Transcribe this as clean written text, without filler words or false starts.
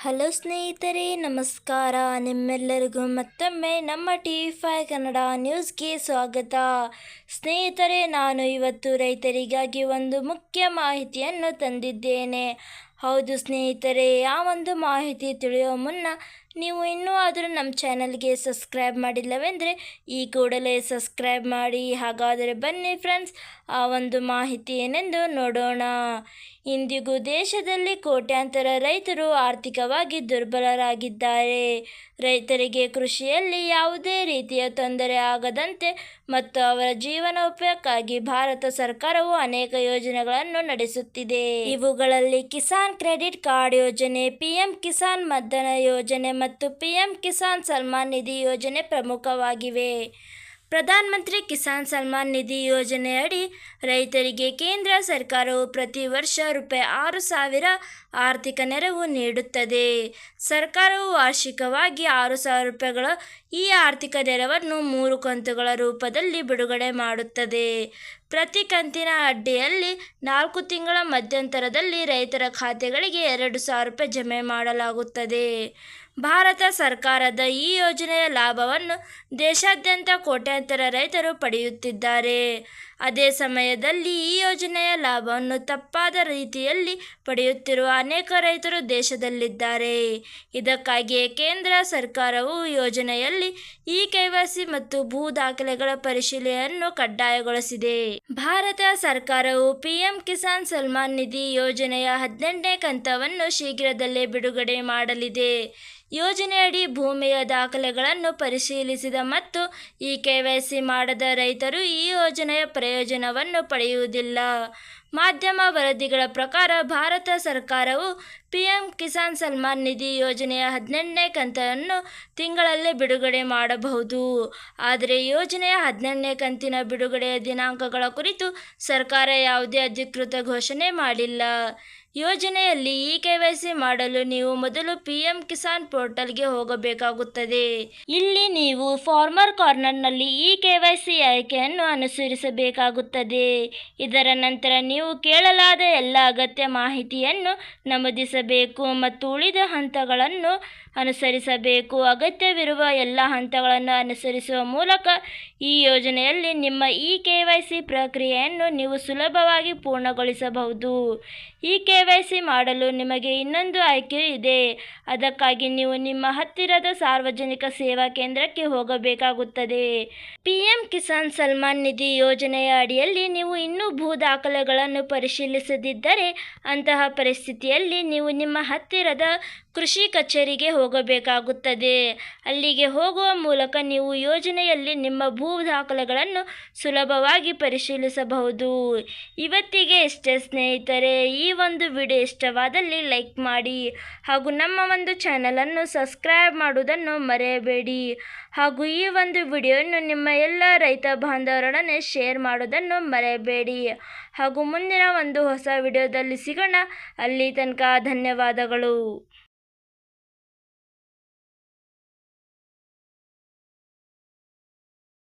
Hello ಸ್ನೇಹಿತರೆ, ನಮಸ್ಕಾರ. ನಿಮ್ಮೆಲ್ಲರಿಗೂ ಮತ್ತೊಮ್ಮೆ ನಮ್ಮ TV5 ಕನ್ನಡ ನ್ಯೂಸ್ಗೆ ಸ್ವಾಗತ. ಸ್ನೇಹಿತರೆ, ನಾನು ಇವತ್ತು ರೈತರಿಗಾಗಿ ಒಂದು ಮುಖ್ಯ ಮಾಹಿತಿಯನ್ನು ತಂದಿದ್ದೇನೆ. ಹೌದು ಸ್ನೇಹಿತರೆ, ಆ ಒಂದು ಮಾಹಿತಿ ತಿಳಿಯೋ ಮುನ್ನ ನೀವು ಇನ್ನೂ ಆದರೂ ನಮ್ಮ ಚಾನಲ್ಗೆ ಸಬ್ಸ್ಕ್ರೈಬ್ ಮಾಡಿಲ್ಲವೆಂದರೆ ಈ ಕೂಡಲೇ ಸಬ್ಸ್ಕ್ರೈಬ್ ಮಾಡಿ. ಹಾಗಾದರೆ ಬನ್ನಿ ಫ್ರೆಂಡ್ಸ್, ಆ ಒಂದು ಮಾಹಿತಿ ಏನೆಂದು ನೋಡೋಣ. ಇಂದಿಗೂ ದೇಶದಲ್ಲಿ ಕೋಟ್ಯಾಂತರ ರೈತರು ಆರ್ಥಿಕವಾಗಿ ದುರ್ಬಲರಾಗಿದ್ದಾರೆ. ರೈತರಿಗೆ ಕೃಷಿಯಲ್ಲಿ ಯಾವುದೇ ರೀತಿಯ ತೊಂದರೆ ಆಗದಂತೆ ಮತ್ತು ಅವರ ಜೀವನೋಪಾಯಕ್ಕಾಗಿ ಭಾರತ ಸರ್ಕಾರವು ಅನೇಕ ಯೋಜನೆಗಳನ್ನು ನಡೆಸುತ್ತಿದೆ. ಇವುಗಳಲ್ಲಿ ಕಿಸಾನ್ ಕ್ರೆಡಿಟ್ ಕಾರ್ಡ್ ಯೋಜನೆ, PM ಕಿಸಾನ್ ಮನ್ಧನ್ ಯೋಜನೆ ಮತ್ತು PM ಕಿಸಾನ್ ಸನ್ಮಾನ್ ನಿಧಿ ಯೋಜನೆ ಪ್ರಮುಖವಾಗಿವೆ. ಪ್ರಧಾನಮಂತ್ರಿ ಕಿಸಾನ್ ಸನ್ಮಾನ್ ನಿಧಿ ಯೋಜನೆಯಡಿ ರೈತರಿಗೆ ಕೇಂದ್ರ ಸರ್ಕಾರವು ಪ್ರತಿ ವರ್ಷ ₹6,000 ಆರ್ಥಿಕ ನೆರವು ನೀಡುತ್ತದೆ. ಸರ್ಕಾರವು ವಾರ್ಷಿಕವಾಗಿ ₹6,000 ಈ ಆರ್ಥಿಕ ನೆರವನ್ನು 3 ಕಂತುಗಳ ರೂಪದಲ್ಲಿ ಬಿಡುಗಡೆ ಮಾಡುತ್ತದೆ. ಪ್ರತಿ ಕಂತಿನ ಅಡಿಯಲ್ಲಿ 4 ತಿಂಗಳ ಮಧ್ಯಂತರದಲ್ಲಿ ರೈತರ ಖಾತೆಗಳಿಗೆ ₹2,000 ಜಮೆ ಮಾಡಲಾಗುತ್ತದೆ. ಭಾರತ ಸರ್ಕಾರದ ಈ ಯೋಜನೆಯ ಲಾಭವನ್ನು ದೇಶಾದ್ಯಂತ ಕೋಟ್ಯಾಂತರ ರೈತರು ಪಡೆಯುತ್ತಿದ್ದಾರೆ. ಅದೇ ಸಮಯದಲ್ಲಿ ಈ ಯೋಜನೆಯ ಲಾಭವನ್ನು ತಪ್ಪಾದ ರೀತಿಯಲ್ಲಿ ಪಡೆಯುತ್ತಿರುವ ಅನೇಕ ರೈತರು ದೇಶದಲ್ಲಿದ್ದಾರೆ. ಇದಕ್ಕಾಗಿಯೇ ಕೇಂದ್ರ ಸರ್ಕಾರವು ಯೋಜನೆಯಲ್ಲಿ KYC ಮತ್ತು ಭೂ ದಾಖಲೆಗಳ ಪರಿಶೀಲನೆಯನ್ನು ಕಡ್ಡಾಯಗೊಳಿಸಿದೆ. ಭಾರತ ಸರ್ಕಾರವು PM ಕಿಸಾನ್ ಸನ್ಮಾನ್ ನಿಧಿ ಯೋಜನೆಯ 18ನೇ ಕಂತನ್ನು ಶೀಘ್ರದಲ್ಲೇ ಬಿಡುಗಡೆ ಮಾಡಲಿದೆ. ಯೋಜನೆಯಡಿ ಭೂಮಿಯ ದಾಖಲೆಗಳನ್ನು ಪರಿಶೀಲಿಸಿದ ಮತ್ತು KYC ಮಾಡದ ರೈತರು ಈ ಯೋಜನೆಯ ಪ್ರಯೋಜನವನ್ನು ಪಡೆಯುವುದಿಲ್ಲ. ಮಾಧ್ಯಮ ವರದಿಗಳ ಪ್ರಕಾರ ಭಾರತ ಸರ್ಕಾರವು PM ಕಿಸಾನ್ ಸನ್ಮಾನ್ ನಿಧಿ ಯೋಜನೆಯ 18ನೇ ಕಂತನ್ನು ತಿಂಗಳಲ್ಲೇ ಬಿಡುಗಡೆ ಮಾಡಬಹುದು. ಆದರೆ ಯೋಜನೆಯ 18ನೇ ಕಂತಿನ ಬಿಡುಗಡೆಯ ದಿನಾಂಕಗಳ ಕುರಿತು ಸರ್ಕಾರ ಯಾವುದೇ ಅಧಿಕೃತ ಘೋಷಣೆ ಮಾಡಿಲ್ಲ. ಯೋಜನೆಯಲ್ಲಿ KYC ಮಾಡಲು ನೀವು ಮೊದಲು PM ಕಿಸಾನ್ ಪೋರ್ಟಲ್ಗೆ ಹೋಗಬೇಕಾಗುತ್ತದೆ. ಇಲ್ಲಿ ನೀವು ಫಾರ್ಮರ್ ಕಾರ್ನರ್ನಲ್ಲಿ KYC ಆಯ್ಕೆಯನ್ನು ಅನುಸರಿಸಬೇಕಾಗುತ್ತದೆ. ಇದರ ನಂತರ ನೀವು ಕೇಳಲಾದ ಎಲ್ಲ ಅಗತ್ಯ ಮಾಹಿತಿಯನ್ನು ನಮೂದಿಸಬೇಕು ಮತ್ತು ಉಳಿದ ಹಂತಗಳನ್ನು ಅನುಸರಿಸಬೇಕು. ಅಗತ್ಯವಿರುವ ಎಲ್ಲ ಹಂತಗಳನ್ನು ಅನುಸರಿಸುವ ಮೂಲಕ ಈ ಯೋಜನೆಯಲ್ಲಿ ನಿಮ್ಮ KYC ಪ್ರಕ್ರಿಯೆಯನ್ನು ನೀವು ಸುಲಭವಾಗಿ ಪೂರ್ಣಗೊಳಿಸಬಹುದು. KYC ಮಾಡಲು ನಿಮಗೆ ಇನ್ನೊಂದು ಆಯ್ಕೆಯೂ ಇದೆ. ಅದಕ್ಕಾಗಿ ನೀವು ನಿಮ್ಮ ಹತ್ತಿರದ ಸಾರ್ವಜನಿಕ ಸೇವಾ ಕೇಂದ್ರಕ್ಕೆ ಹೋಗಬೇಕಾಗುತ್ತದೆ. PM ಕಿಸಾನ್ ಸನ್ಮಾನ್ ನಿಧಿ ಯೋಜನೆಯ ಅಡಿಯಲ್ಲಿ ನೀವು ಇನ್ನೂ ಭೂ ದಾಖಲೆಗಳನ್ನು ಪರಿಶೀಲಿಸದಿದ್ದರೆ ಅಂತಹ ಪರಿಸ್ಥಿತಿಯಲ್ಲಿ ನೀವು ನಿಮ್ಮ ಹತ್ತಿರದ ಕೃಷಿ ಕಚೇರಿಗೆ ಹೋಗಬೇಕಾಗುತ್ತದೆ. ಅಲ್ಲಿಗೆ ಹೋಗುವ ಮೂಲಕ ನೀವು ಯೋಜನೆಯಲ್ಲಿ ನಿಮ್ಮ ಭೂ ದಾಖಲೆಗಳನ್ನು ಸುಲಭವಾಗಿ ಪರಿಶೀಲಿಸಬಹುದು. ಇವತ್ತಿಗೆ ಇಷ್ಟೇ ಸ್ನೇಹಿತರೆ. ಈ ಒಂದು ವಿಡಿಯೋ ಇಷ್ಟವಾದಲ್ಲಿ ಲೈಕ್ ಮಾಡಿ ಹಾಗೂ ನಮ್ಮ ಒಂದು ಚಾನಲನ್ನು ಸಬ್ಸ್ಕ್ರೈಬ್ ಮಾಡುವುದನ್ನು ಮರೆಯಬೇಡಿ. ಹಾಗೂ ಈ ಒಂದು ವಿಡಿಯೋವನ್ನು ನಿಮ್ಮ ಎಲ್ಲ ರೈತ ಬಾಂಧವರೊಡನೆ ಶೇರ್ ಮಾಡೋದನ್ನು ಮರೆಯಬೇಡಿ. ಹಾಗೂ ಮುಂದಿನ ಒಂದು ಹೊಸ ವಿಡಿಯೋದಲ್ಲಿ ಸಿಗೋಣ. ಅಲ್ಲಿ ತನಕ ಧನ್ಯವಾದಗಳು.